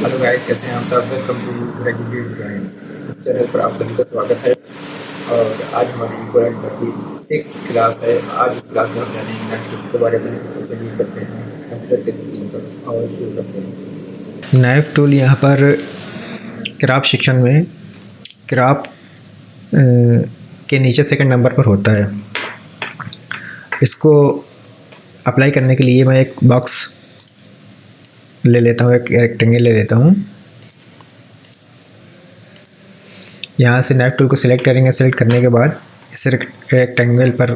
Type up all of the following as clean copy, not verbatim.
Hello guys, कैसे हैं आप सब। Welcome to regular drawings. इस चैनल पर आप सभी का स्वागत है। और आज हमारी कोरल की 6th क्लास है। आज इस क्लास में हम जानेंगे नाइफ के बारे में। तो चलिए चलते हैं कंप्यूटर के स्क्रीन पर और शुरू करते हैं। नाइफ टूल यहाँ पर क्राफ्ट सेक्शन में क्राफ्ट के नीचे सेकंड नंबर पर होता है। इसको अप्लाई करने के लिए मैं एक बॉक्स ले लेता हूँ, एक रेक्टेंगल ले लेता हूँ। यहाँ से नाइफ टूल को सिलेक्ट करेंगे। सिलेक्ट करने के बाद इस रेक्टेंगल पर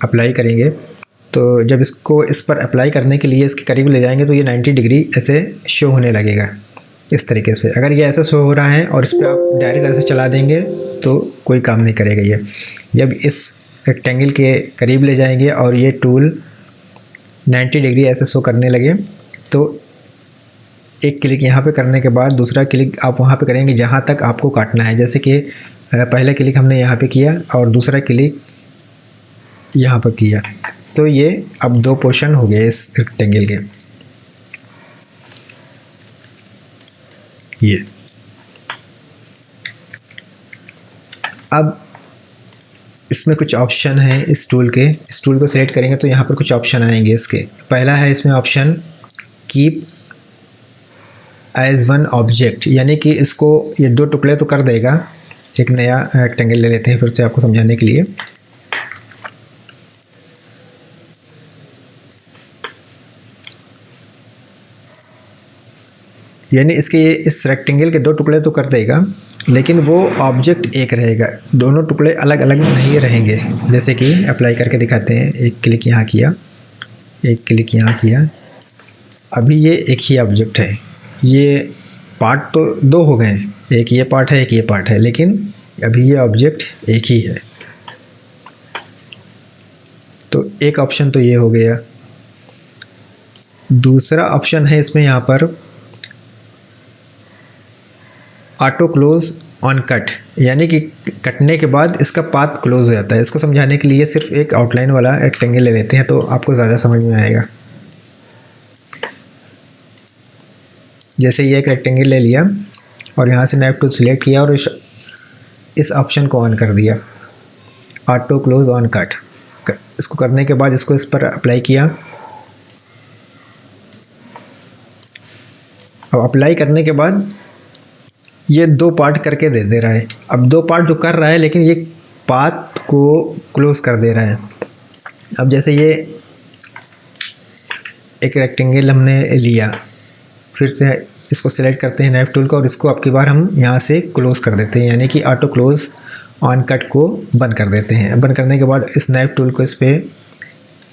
अप्लाई करेंगे। तो जब इसको इस पर अप्लाई करने के लिए इसके करीब ले जाएंगे तो ये 90 डिग्री ऐसे शो होने लगेगा इस तरीके से। अगर ये ऐसा शो हो रहा है और इस पर आप डायरेक्ट ऐसे चला देंगे तो कोई काम नहीं करेगा ये। जब इस रेक्टेंगल के करीब ले जाएंगे और ये टूल 90 डिग्री ऐसे शो करने लगे तो एक क्लिक यहाँ पे करने के बाद दूसरा क्लिक आप वहाँ पे करेंगे जहाँ तक आपको काटना है। जैसे कि पहला क्लिक हमने यहाँ पे किया और दूसरा क्लिक यहाँ पर किया, तो ये अब 2 पोर्शन हो गए इस रेक्टेंगल के। ये अब इसमें कुछ ऑप्शन है इस टूल के। इस टूल को सिलेक्ट करेंगे तो यहाँ पर कुछ ऑप्शन आएंगे इसके। पहला है इसमें option keep as one object, यानी कि इसको ये 2 टुकड़े तो कर देगा। एक नया रेक्टेंगल ले लेते हैं फिर से आपको समझाने के लिए। यानी इसके इस रेक्टेंगल के 2 टुकड़े तो कर देगा लेकिन वो ऑब्जेक्ट एक रहेगा, दोनों टुकड़े अलग अलग नहीं रहेंगे। जैसे कि अप्लाई करके दिखाते हैं। एक क्लिक यहाँ किया, एक क्लिक यहाँ किया, अभी ये एक ही ऑब्जेक्ट है। ये पार्ट तो 2 हो गए, एक ये पार्ट है एक ये पार्ट है, लेकिन अभी ये ऑब्जेक्ट एक ही है। तो एक ऑप्शन तो ये हो गया। दूसरा ऑप्शन है इसमें यहाँ पर ऑटो क्लोज ऑन कट, यानी कि कटने के बाद इसका पाथ क्लोज हो जाता है। इसको समझाने के लिए सिर्फ एक आउटलाइन वाला रेक्टेंगल ले लेते हैं तो आपको ज़्यादा समझ में आएगा। जैसे ये एक रेक्टेंगल ले लिया और यहाँ से नाइफ टूल सिलेक्ट किया और इस ऑप्शन को ऑन कर दिया, ऑटो क्लोज ऑन कट। इसको करने के बाद इसको इस पर अप्लाई किया। अब अप्लाई करने के बाद ये 2 पार्ट करके दे रहा है। अब 2 पार्ट जो कर रहा है लेकिन ये पाथ को क्लोज कर दे रहा है। अब जैसे ये एक रेक्टेंगल हमने लिया, फिर से इसको सिलेक्ट करते हैं नाइफ टूल को और इसको अब की बार हम यहाँ से क्लोज़ कर देते हैं, यानी कि ऑटो क्लोज ऑन कट को बंद कर देते हैं। बंद करने के बाद इस नाइफ टूल को इस पर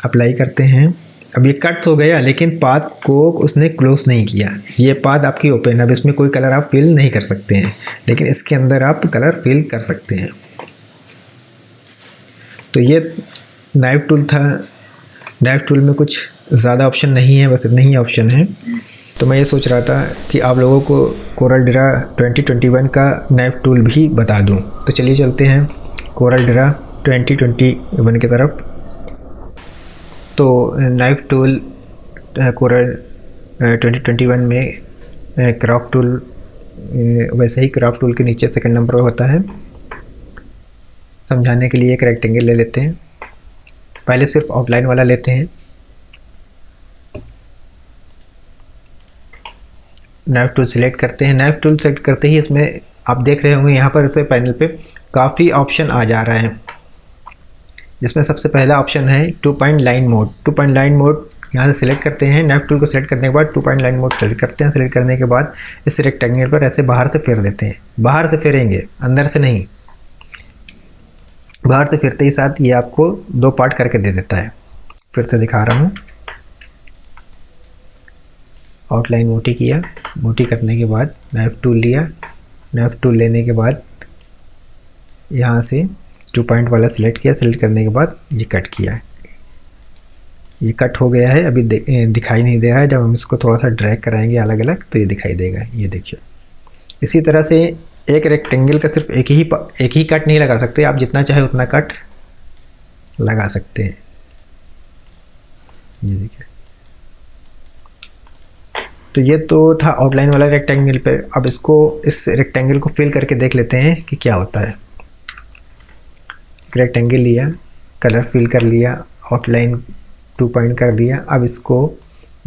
अप्लाई करते हैं। अब ये कट हो गया लेकिन पाथ को उसने क्लोज नहीं किया। ये पाथ आपकी ओपन, अब इसमें कोई कलर आप फिल नहीं कर सकते हैं, लेकिन इसके अंदर आप कलर फिल कर सकते हैं। तो ये नाइफ टूल था। नाइफ टूल में कुछ ज़्यादा ऑप्शन नहीं है, बस इतने ही ऑप्शन है। तो मैं ये सोच रहा था कि आप लोगों को कोरल ड्रा 2021 का नाइफ टूल भी बता दूं। तो चलिए चलते हैं कोरल ड्रा 2021 की तरफ। तो नाइफ टूल कोरल 2021 में क्राफ्ट टूल, वैसे ही क्राफ्ट टूल के नीचे सेकंड नंबर पर होता है। समझाने के लिए एक रेक्टेंगल ले लेते हैं। पहले सिर्फ आउटलाइन वाला लेते हैं। नाइफ टूल सिलेक्ट करते हैं। नाइफ टूल सेलेक्ट करते ही इसमें आप देख रहे होंगे यहाँ पर इसे पैनल पे काफ़ी ऑप्शन आ जा रहा है, जिसमें सबसे पहला ऑप्शन है 2 point line mode. 2 point line mode यहाँ से सिलेक्ट करते हैं। नाइफ टूल को सिलेक्ट करने के बाद 2 पॉइंट लाइन मोड सेलेक्ट करते हैं। सिलेक्ट करने के बाद इस रेक्टेंगल पर ऐसे बाहर से फेर देते हैं। बाहर से फेरेंगे, अंदर से नहीं। बाहर से फेरते ही साथ ये आपको 2 पार्ट करके दे देता है। फिर से दिखा रहा हूँ। आउटलाइन मोटी किया, मोटी करने के बाद नाइफ टूल लिया। नाइफ टूल लेने के बाद यहाँ से 2 पॉइंट वाला सिलेक्ट किया। सिलेक्ट करने के बाद ये कट किया। ये कट हो गया है, अभी दिखाई नहीं दे रहा है। जब हम इसको थोड़ा सा ड्रैग कराएंगे अलग अलग तो ये दिखाई देगा। ये देखिए, इसी तरह से एक रेक्टेंगल का सिर्फ एक ही कट नहीं लगा सकते, आप जितना चाहे उतना कट लगा सकते हैं। ये देखिए, तो ये तो था आउटलाइन वाला रेक्टेंगल पे। अब इसको, इस रेक्टेंगल को फिल करके देख लेते हैं कि क्या होता है। रेक्टेंगल लिया, कलर फिल कर लिया, आउटलाइन 2 पॉइंट कर दिया। अब इसको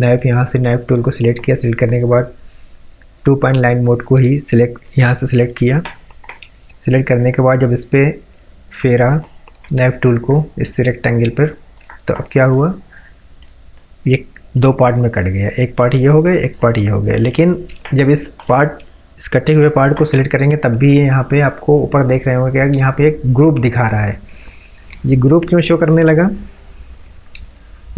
नाइफ, यहाँ से नाइफ टूल को सिलेक्ट किया। सिलेक्ट करने के बाद 2 पॉइंट लाइन मोड को ही सिलेक्ट, यहाँ से सिलेक्ट किया। सिलेक्ट करने के बाद जब इस पर फेरा नाइफ टूल को इस रेक्टेंगल पर, तो अब क्या हुआ, ये 2 पार्ट में कट गया। एक पार्ट ये हो गया, एक पार्ट ये हो गया। लेकिन जब इस कटे हुए पार्ट को सिलेक्ट करेंगे तब भी ये यहाँ पे आपको ऊपर देख रहे होंगे कि यहाँ पे एक ग्रुप दिखा रहा है। ये ग्रुप क्यों शो करने लगा?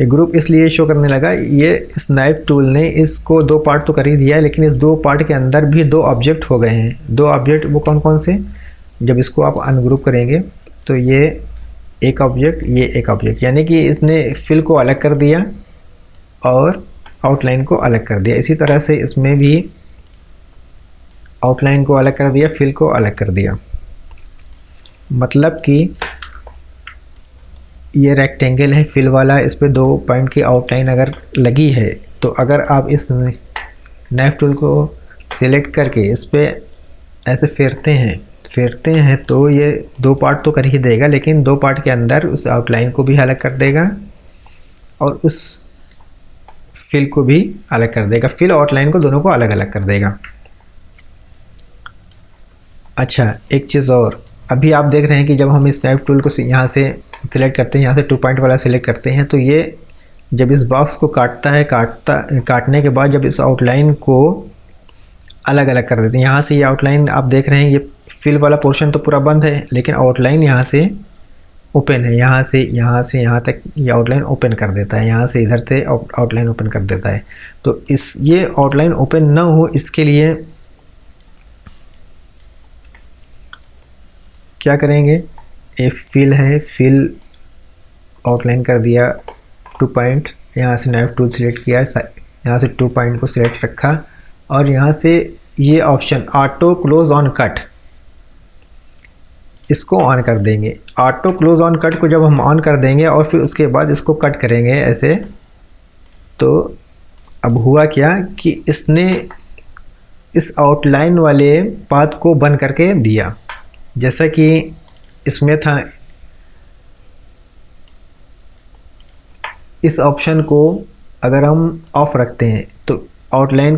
ये ग्रुप इसलिए शो करने लगा, ये इस नाइफ टूल ने इसको 2 पार्ट तो कर ही दिया है, लेकिन इस 2 पार्ट के अंदर भी 2 ऑब्जेक्ट हो गए हैं। 2 ऑब्जेक्ट वो कौन कौन से? जब इसको आप अनग्रुप करेंगे तो ये एक ऑब्जेक्ट, ये एक ऑब्जेक्ट, यानी कि इसने फिल को अलग कर दिया और आउटलाइन को अलग कर दिया। इसी तरह से इसमें भी आउटलाइन को अलग कर दिया, फिल को अलग कर दिया। मतलब कि ये रेक्टेंगल है फिल वाला, इस पे 2 पॉइंट की आउटलाइन अगर लगी है, तो अगर आप इस नाइफ टूल को सिलेक्ट करके इस पे ऐसे फेरते हैं तो ये 2 पार्ट तो कर ही देगा, लेकिन 2 पार्ट के अंदर उस आउटलाइन को भी अलग कर देगा और उस फिल को भी अलग कर देगा। फिल और आउटलाइन को दोनों को अलग अलग कर देगा। अच्छा, एक चीज़ और, अभी आप देख रहे हैं कि जब हम इस नाइफ टूल को यहाँ से सिलेक्ट करते हैं, यहाँ से 2 पॉइंट वाला सिलेक्ट करते हैं, तो ये जब इस बॉक्स को काटता है, काटने के बाद जब इस आउटलाइन को अलग अलग कर देते हैं, यहाँ से ये आउटलाइन आप देख रहे हैं, ये फिल वाला पोर्शन तो पूरा बंद है, लेकिन आउटलाइन यहाँ से ओपन है। यहाँ से यहाँ तक ये आउटलाइन ओपन कर देता है, यहाँ से इधर से आउटलाइन ओपन कर देता है। तो ये आउटलाइन ओपन ना हो, इसके लिए क्या करेंगे? एक फिल है, फिल आउटलाइन कर दिया 2 पॉइंट, यहाँ से नाइफ टूल सिलेक्ट किया, यहाँ से 2 पॉइंट को सिलेक्ट रखा और यहाँ से ये option auto close on cut, इसको ऑन कर देंगे। ऑटो क्लोज ऑन कट को जब हम ऑन कर देंगे और फिर उसके बाद इसको कट करेंगे ऐसे, तो अब हुआ क्या कि इसने इस आउटलाइन वाले पाथ को बंद करके दिया। जैसा कि इसमें था, इस ऑप्शन को अगर हम ऑफ रखते हैं तो आउटलाइन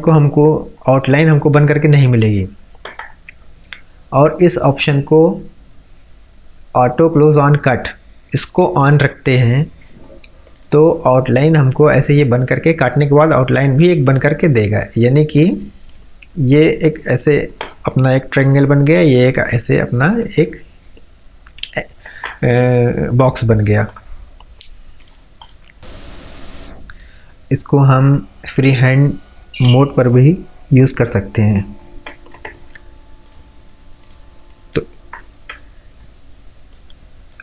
हमको बंद करके नहीं मिलेगी, और इस ऑप्शन को ऑटो क्लोज ऑन कट, इसको ऑन रखते हैं तो आउटलाइन हमको ऐसे ये बंद करके, काटने के बाद आउटलाइन भी एक बंद करके देगा। यानी कि ये एक ऐसे अपना एक ट्रायंगल बन गया, ये एक ऐसे अपना एक बॉक्स बन गया। इसको हम फ्री हैंड मोड पर भी यूज़ कर सकते हैं। तो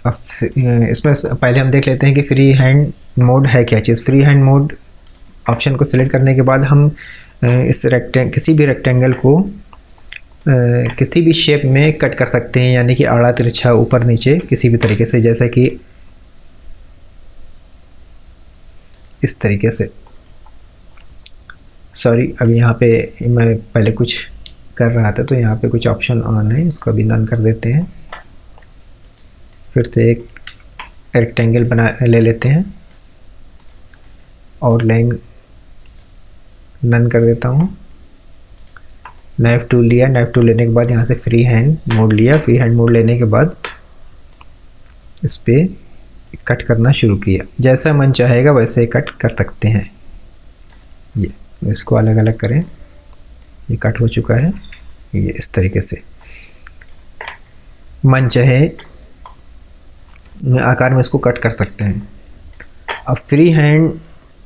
अब इसमें पहले हम देख लेते हैं कि फ्री हैंड मोड है क्या चीज़। फ्री हैंड मोड ऑप्शन को सिलेक्ट करने के बाद हम इस किसी भी रेक्टेंगल को किसी भी शेप में कट कर सकते हैं, यानी कि आड़ा तिरछा ऊपर नीचे किसी भी तरीके से, जैसा कि इस तरीके से। सॉरी, अभी यहाँ पे मैं पहले कुछ कर रहा था तो यहाँ पे कुछ ऑप्शन ऑन है, इसको अभी नन कर देते हैं। फिर से एक रेक्टेंगल ले लेते हैं, आउटलाइन नन कर देता हूँ। नाइफ टूल लिया, नाइफ टूल लेने के बाद यहाँ से फ्री हैंड मोड लिया। फ्री हैंड मोड लेने के बाद इस पर कट करना शुरू किया। जैसा मन चाहेगा वैसे कट कर सकते हैं। ये इसको अलग अलग करें, ये कट हो चुका है, ये इस तरीके से मन चाहे आकार में इसको कट कर सकते हैं। अब फ्री हैंड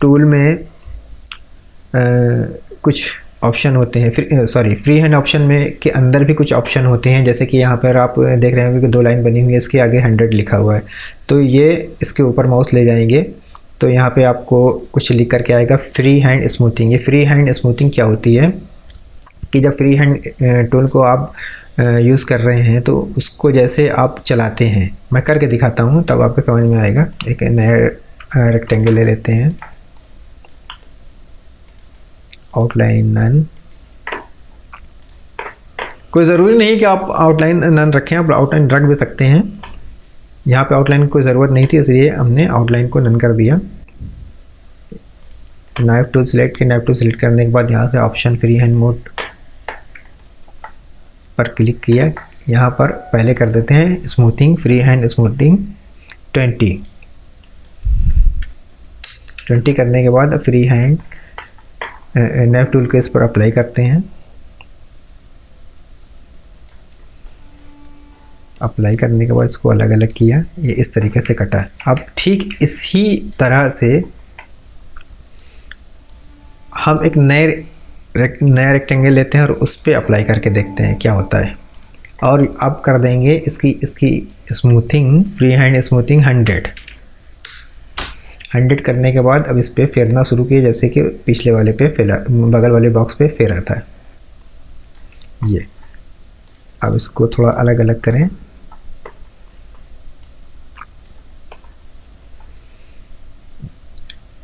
टूल में कुछ ऑप्शन होते हैं, फ्री हैंड ऑप्शन में के अंदर भी कुछ ऑप्शन होते हैं, जैसे कि यहाँ पर आप देख रहे होंगे कि 2 लाइन बनी हुई है, इसके आगे 100 लिखा हुआ है। तो ये इसके ऊपर माउस ले जाएंगे तो यहाँ पे आपको कुछ लिख करके आएगा फ्री हैंड स्मूथिंग। ये फ्री हैंड स्मूथिंग क्या होती है कि जब फ्री हैंड टूल को आप यूज़ कर रहे हैं तो उसको जैसे आप चलाते हैं, मैं करके दिखाता हूँ तब आपको समझ में आएगा। एक नया रेक्टेंगल ले लेते हैं आउटलाइन नन। कोई ज़रूरी नहीं कि आप आउटलाइन नन रखें, आप आउटलाइन रख भी सकते हैं। यहाँ पे आउटलाइन की कोई ज़रूरत नहीं थी, इसलिए हमने आउटलाइन को नन कर दिया। नाइफ टूल सिलेक्ट किया, नाइफ टूल सिलेक्ट करने के बाद यहाँ से ऑप्शन फ्री हैंड मोड पर क्लिक किया। यहाँ पर पहले कर देते हैं स्मूथिंग, फ्री हैंड स्मूथिंग 20 करने के बाद फ्री हैंड नाइफ टूल को इस पर अप्लाई करते हैं। अप्लाई करने के बाद इसको अलग अलग किया, ये इस तरीके से कटा। अब ठीक इसी तरह से हम एक नया रेक्टेंगल लेते हैं और उस पर अप्लाई करके देखते हैं क्या होता है। और अब कर देंगे इसकी स्मूथिंग, फ्री हैंड स्मूथिंग 100 करने के बाद अब इस पर फेरना शुरू किया, जैसे कि पिछले वाले पे फेरा, बगल वाले बॉक्स पे फेरा था ये। अब इसको थोड़ा अलग अलग करें।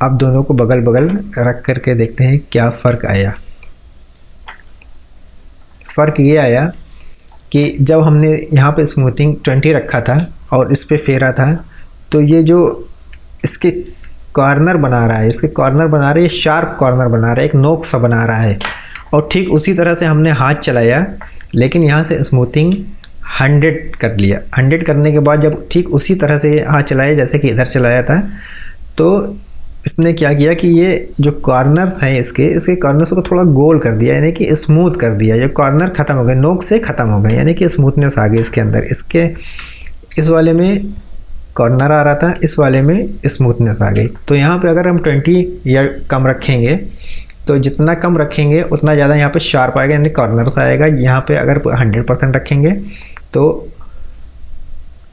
अब दोनों को बगल बगल रख करके देखते हैं क्या फ़र्क आया। फ़र्क ये आया कि जब हमने यहाँ पे स्मूथिंग 20 रखा था और इस पे फेरा था, तो ये जो इसके कॉर्नर बना रहा है, इसके कॉर्नर बना रहा है, शार्प कॉर्नर बना रहा है, एक नोक सा बना रहा है। और ठीक उसी तरह से हमने हाथ चलाया, लेकिन यहाँ से स्मूथिंग 100 कर लिया। 100 करने के बाद जब ठीक उसी तरह से हाथ चलाया जैसे कि इधर चलाया था, तो इसने क्या किया कि ये जो कॉर्नर्स हैं इसके कॉर्नर्स को थोड़ा गोल कर दिया, यानी कि स्मूथ कर दिया। ये कॉर्नर ख़त्म हो गए, नोक से ख़त्म हो गए, यानी कि स्मूथनेस आ गई इसके अंदर। इसके इस वाले में कॉर्नर आ रहा था, इस वाले में स्मूथनेस आ गई। तो यहाँ पे अगर हम 20 या कम रखेंगे, तो जितना कम रखेंगे उतना ज़्यादा यहाँ पे शार्प आएगा, यानी कॉर्नर्स आएगा। यहाँ पे अगर 100% रखेंगे तो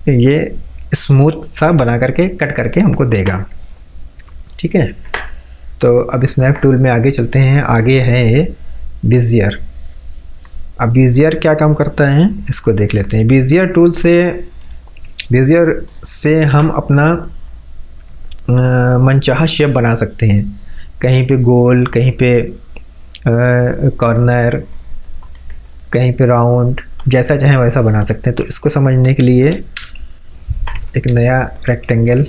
ये स्मूथ सा बना करके कट करके हमको देगा। ठीक है, तो अब स्नैप टूल में आगे चलते हैं। आगे है बेजियर। अब बेजियर क्या काम करता है इसको देख लेते हैं। बेजियर से हम अपना मनचाहा शेप बना सकते हैं, कहीं पे गोल, कहीं पे कॉर्नर, कहीं पे राउंड, जैसा चाहे वैसा बना सकते हैं। तो इसको समझने के लिए एक नया रेक्टेंगल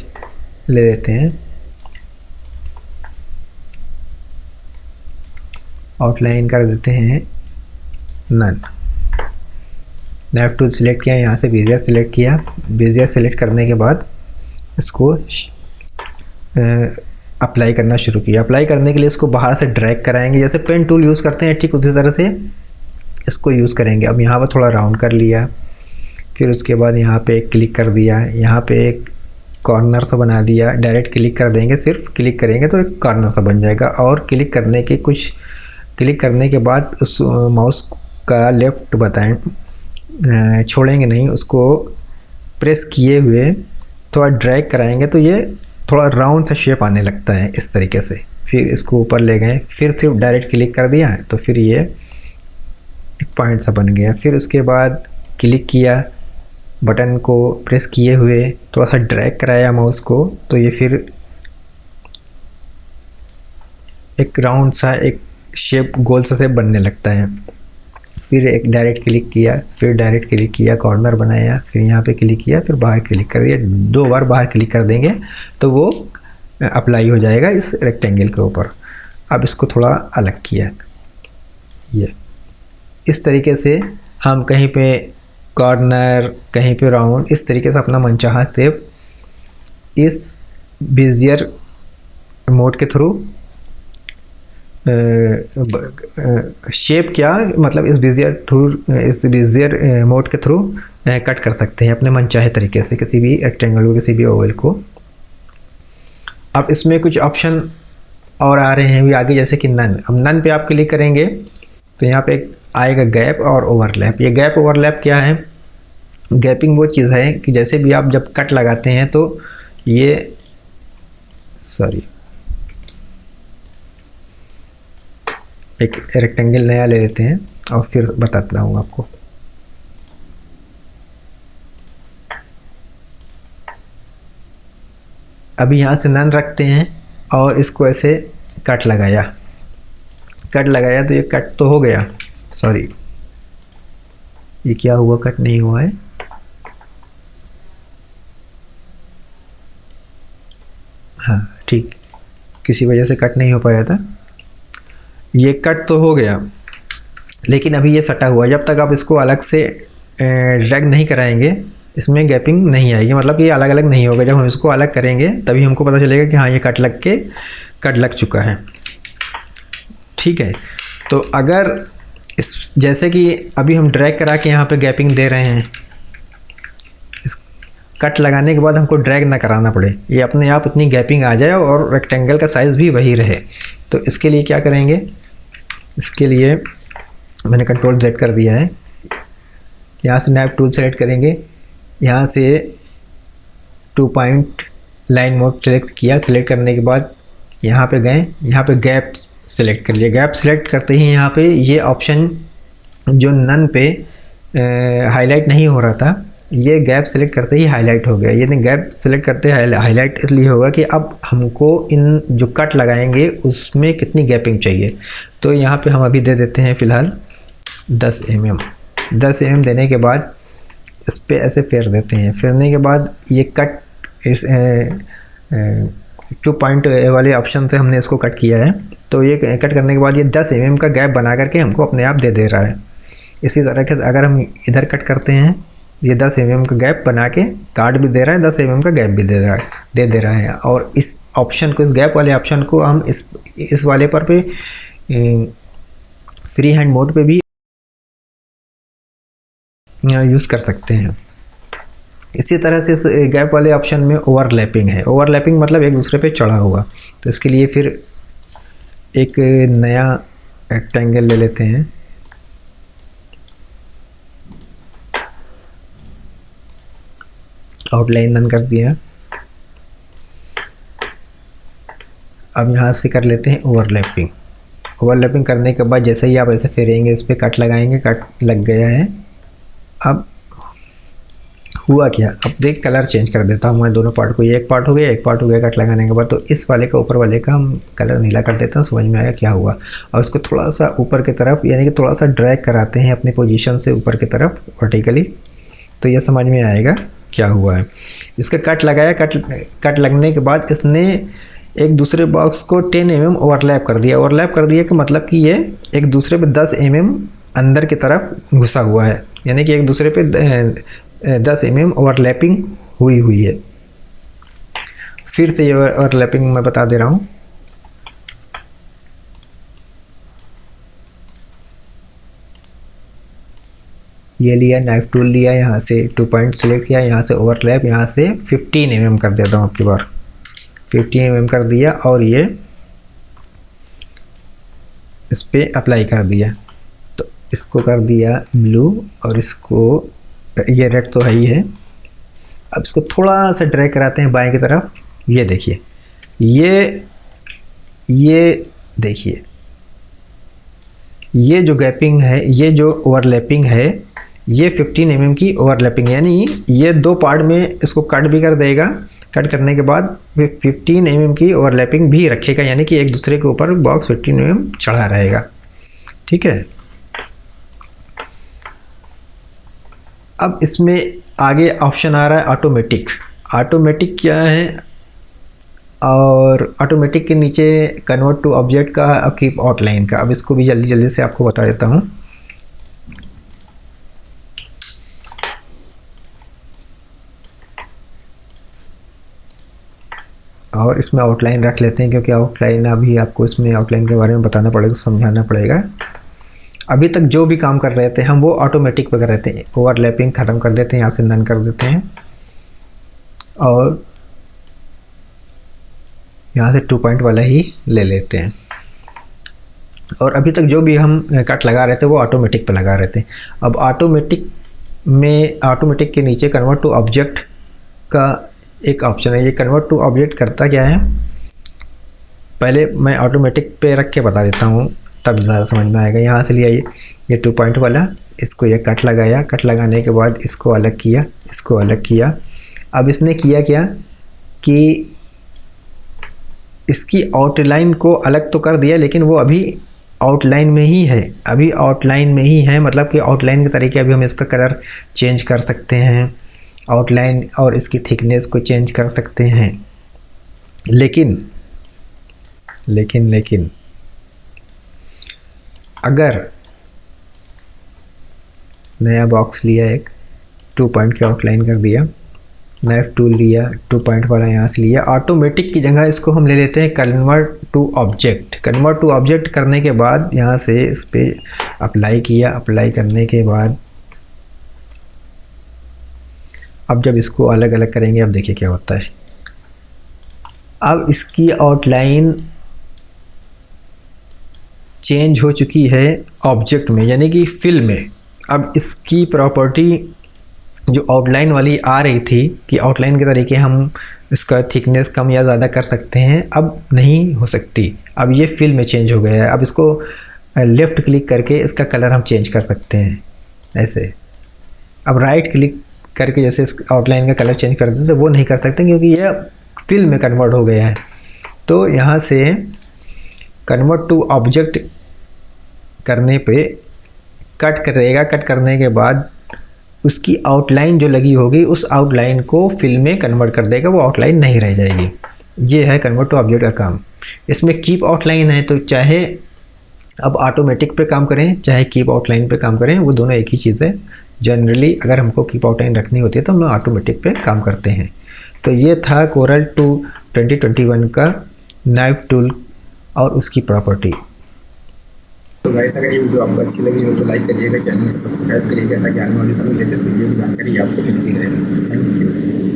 ले लेते हैं, आउटलाइन कर देते हैं नन। नाइफ टूल सिलेक्ट किया, यहाँ से बेजियर सिलेक्ट किया। बेजियर सिलेक्ट करने के बाद इसको अप्लाई करना शुरू किया। अप्लाई करने के लिए इसको बाहर से ड्रैग कराएंगे, जैसे पेन टूल यूज़ करते हैं ठीक उसी तरह से इसको यूज़ करेंगे। अब यहाँ पर थोड़ा राउंड कर लिया, फिर उसके बाद यहाँ पे एक क्लिक कर दिया, यहाँ पे एक कॉर्नर सा बना दिया। डायरेक्ट क्लिक कर देंगे, सिर्फ क्लिक करेंगे तो एक कॉर्नर सा बन जाएगा। और क्लिक करने के बाद उस माउस का लेफ़्ट बटन छोड़ेंगे नहीं, उसको प्रेस किए हुए थोड़ा ड्रैग कराएंगे तो ये थोड़ा राउंड सा शेप आने लगता है इस तरीके से। फिर इसको ऊपर ले गए, फिर सिर्फ डायरेक्ट क्लिक कर दिया तो फिर ये एक पॉइंट सा बन गया। फिर उसके बाद क्लिक किया, बटन को प्रेस किए हुए थोड़ा सा ड्रैग कराया माउस को, तो ये फिर एक राउंड सा एक शेप, गोल सा शेप बनने लगता है। फिर एक डायरेक्ट क्लिक किया, फिर डायरेक्ट क्लिक किया, कॉर्नर बनाया, फिर यहाँ पे क्लिक किया, फिर बाहर क्लिक कर दिया। 2 बार बाहर क्लिक कर देंगे तो वो अप्लाई हो जाएगा इस रेक्टेंगल के ऊपर। अब इसको थोड़ा अलग किया, ये इस तरीके से हम कहीं पे कॉर्नर, कहीं पे राउंड, इस तरीके से अपना मनचाहा शेप इस बेजियर मोड के थ्रू शेप क्या मतलब इस बेजियर मोड के थ्रू कट कर सकते हैं अपने मनचाहे तरीके से किसी भी रेक्टेंगल को, किसी भी ओवल को। अब इसमें कुछ ऑप्शन और आ रहे हैं भी आगे, जैसे कि नन। अब नन पे आप क्लिक करेंगे तो यहाँ पे एक आएगा गैप और ओवरलैप। ये गैप ओवरलैप क्या है? गैपिंग वो चीज़ है कि जैसे भी आप जब कट लगाते हैं तो ये एक रेक्टेंगल नया ले लेते हैं और फिर बताता हूँ आपको। अभी यहाँ से नन रखते हैं और इसको ऐसे कट लगाया, कट लगाया तो ये कट तो हो गया, सॉरी ये क्या हुआ, कट नहीं हुआ है, हाँ ठीक, किसी वजह से कट नहीं हो पाया था। ये कट तो हो गया, लेकिन अभी ये सटा हुआ है। जब तक आप इसको अलग से ड्रैग नहीं कराएंगे इसमें गैपिंग नहीं आएगी, मतलब ये अलग अलग नहीं होगा। जब हम इसको अलग करेंगे तभी हमको पता चलेगा कि हाँ ये कट लग चुका है। ठीक है, तो अगर इस जैसे कि अभी हम ड्रैग करा के यहाँ पे गैपिंग दे रहे हैं, इस कट लगाने के बाद हमको ड्रैग ना कराना पड़े, ये अपने आप इतनी गैपिंग आ जाए और रेक्टेंगल का साइज़ भी वही रहे। तो इसके लिए क्या करेंगे, इसके लिए मैंने कंट्रोल Z कर दिया है, यहाँ से नैप टूल सेलेक्ट करेंगे, यहाँ से 2 पॉइंट लाइन मोड सेलेक्ट किया। सेलेक्ट करने के बाद यहाँ पे गए, यहाँ पे गैप सेलेक्ट कर लिया। गैप सेलेक्ट करते ही यहाँ पे ये ऑप्शन जो नन पे हाईलाइट नहीं हो रहा था, ये गैप सेलेक्ट करते ही हाईलाइट हो गया। ये गैप सेलेक्ट करते हाईलाइट इसलिए होगा कि अब हमको इन जो कट लगाएंगे उसमें कितनी गैपिंग चाहिए। तो यहाँ पे हम अभी दे देते हैं फ़िलहाल 10 mm। 10 mm देने के बाद इस पर ऐसे फेर देते हैं। फेरने के बाद ये कट इस 2 पॉइंट वाले ऑप्शन से हमने इसको कट किया है। तो ये कट करने के बाद ये 10 mm का गैप बना करके हमको अपने आप दे रहा है। इसी तरह के अगर हम इधर कट करते हैं, ये 10 mm का गैप बना के काट भी दे रहा है, 10 mm का गैप भी दे रहा है। और इस ऑप्शन को, इस गैप वाले ऑप्शन को हम इस वाले पर पे फ्री हैंड मोड पे भी यूज़ कर सकते हैं। इसी तरह से इस गैप वाले ऑप्शन में ओवरलैपिंग है। ओवरलैपिंग मतलब एक दूसरे पे चढ़ा हुआ। तो इसके लिए फिर एक नया रेक्टेंगल ले लेते हैं, आउटलाइन डन कर दिया। अब यहाँ से कर लेते हैं ओवरलैपिंग। ओवरलैपिंग करने के बाद जैसे ही आप ऐसे फेरेंगे, इस पर कट लगाएंगे, कट लग गया है। अब हुआ क्या, अब देख कलर चेंज कर देता हूँ मैं दोनों पार्ट को। ये एक पार्ट हो गया, एक पार्ट हो गया कट लगाने के बाद। तो इस वाले का, ऊपर वाले का हम कलर नीला कर देते हैं, समझ में आएगा क्या हुआ। और उसको थोड़ा सा ऊपर की तरफ, यानी कि थोड़ा सा ड्रैग कराते हैं अपनी पोजीशन से ऊपर की तरफ वर्टिकली, तो ये समझ में आएगा क्या हुआ है। इसका कट लगाया, कट लगने के बाद इसने एक दूसरे बॉक्स को 10 mm ओवरलैप कर दिया। ओवरलैप कर दिया कि मतलब कि ये एक दूसरे पे 10 mm अंदर की तरफ घुसा हुआ है, यानी कि एक दूसरे पे 10 mm ओवरलैपिंग हुई है। फिर से ये ओवरलैपिंग मैं बता दे रहा हूँ। ये लिया, नाइफ टूल लिया, यहाँ से 2 पॉइंट सेलेक्ट किया, यहाँ से ओवरलैप, यहाँ से 15 mm कर देता हूँ आपकी बार। 15 mm कर दिया और ये इस पर अप्लाई कर दिया। तो इसको कर दिया ब्लू और इसको, ये रेड तो है ही है। अब इसको थोड़ा सा ड्रैग कराते हैं बाएं की तरफ। ये देखिए, ये देखिए, ये जो गैपिंग है, ये जो ओवरलैपिंग है, ये 15 mm की ओवरलैपिंग, यानी ये 2 पार्ट में इसको कट भी कर देगा। कट करने के बाद फिर 15 mm की ओवरलैपिंग भी रखेगा, यानी कि एक दूसरे के ऊपर बॉक्स 15 mm चढ़ा रहेगा। ठीक है, अब इसमें आगे ऑप्शन आ रहा है ऑटोमेटिक। ऑटोमेटिक क्या है, और ऑटोमेटिक के नीचे कन्वर्ट टू ऑब्जेक्ट का, अब कीप आउटलाइन का। अब इसको भी जल्दी जल्दी से आपको बता देता हूँ। और इसमें आउटलाइन रख लेते हैं, क्योंकि आउटलाइन अभी आपको इसमें आउटलाइन के बारे में बताना पड़ेगा, समझाना पड़ेगा। अभी तक जो भी काम कर रहे थे हम वो ऑटोमेटिक पे कर रहे थे। ओवरलैपिंग ख़त्म कर देते हैं, यहाँ से नन कर देते हैं और यहाँ से 2 पॉइंट वाला ही ले लेते हैं। और अभी तक जो भी हम कट लगा रहे थे वो ऑटोमेटिक पे लगा रहे थे। अब ऑटोमेटिक में, ऑटोमेटिक के नीचे कन्वर्ट टू ऑब्जेक्ट का एक ऑप्शन है। ये कन्वर्ट टू ऑब्जेक्ट करता क्या है, पहले मैं ऑटोमेटिक पे रख के बता देता हूँ, तब ज़्यादा समझ में आएगा। यहाँ से लिया ये 2 पॉइंट वाला, इसको ये कट लगाया, कट लगाने के बाद इसको अलग किया, इसको अलग किया। अब इसने किया क्या कि इसकी आउटलाइन को अलग तो कर दिया, लेकिन वो अभी आउटलाइन में ही है, अभी आउटलाइन में ही है, मतलब कि आउटलाइन के तरीके अभी हम इसका कलर चेंज कर सकते हैं, आउटलाइन और इसकी थिकनेस को चेंज कर सकते हैं। लेकिन लेकिन लेकिन अगर नया बॉक्स लिया, एक 2 पॉइंट की आउटलाइन कर दिया, नाइफ टूल लिया, 2 पॉइंट वाला यहाँ से लिया, ऑटोमेटिक की जगह इसको हम ले लेते हैं convert to object. Convert to object करने के बाद यहाँ से इस पर अप्लाई किया, अप्लाई करने के बाद अब जब इसको अलग अलग करेंगे, अब देखिए क्या होता है। अब इसकी आउटलाइन चेंज हो चुकी है ऑब्जेक्ट में, यानी कि फिल में। अब इसकी प्रॉपर्टी जो आउटलाइन वाली आ रही थी कि आउटलाइन के तरीके हम इसका थिकनेस कम या ज़्यादा कर सकते हैं, अब नहीं हो सकती। अब ये फिल में चेंज हो गया है। अब इसको लेफ़्ट क्लिक करके इसका कलर हम चेंज कर सकते हैं ऐसे। अब राइट क्लिक करके जैसे इस आउटलाइन का कलर चेंज कर देते, वो नहीं कर सकते क्योंकि यह फिल में कन्वर्ट हो गया है। तो यहाँ से कन्वर्ट टू ऑब्जेक्ट करने पे कट करेगा, कट करने के बाद उसकी आउटलाइन जो लगी होगी उस आउटलाइन को फिल में कन्वर्ट कर देगा, वो आउटलाइन नहीं रह जाएगी। ये है कन्वर्ट टू ऑब्जेक्ट का काम। इसमें कीप आउटलाइन है, तो चाहे अब ऑटोमेटिक पे काम करें चाहे कीप आउटलाइन पे काम करें, वो दोनों एक ही चीज़ है। जनरली अगर हमको कीप आउटलाइन रखनी होती है तो हम ऑटोमेटिक पे काम करते हैं। तो ये था कोरल 2 2021 का नाइफ टूल और उसकी प्रॉपर्टी। तो गाइस, अगर ये वीडियो आपको अच्छी लगी हो तो लाइक करिएगा, चैनल को सब्सक्राइब करिएगा ताकि आने वाली सभी लेटेस्ट वीडियो की जानकारी आपको मिलती रहे। Thank you.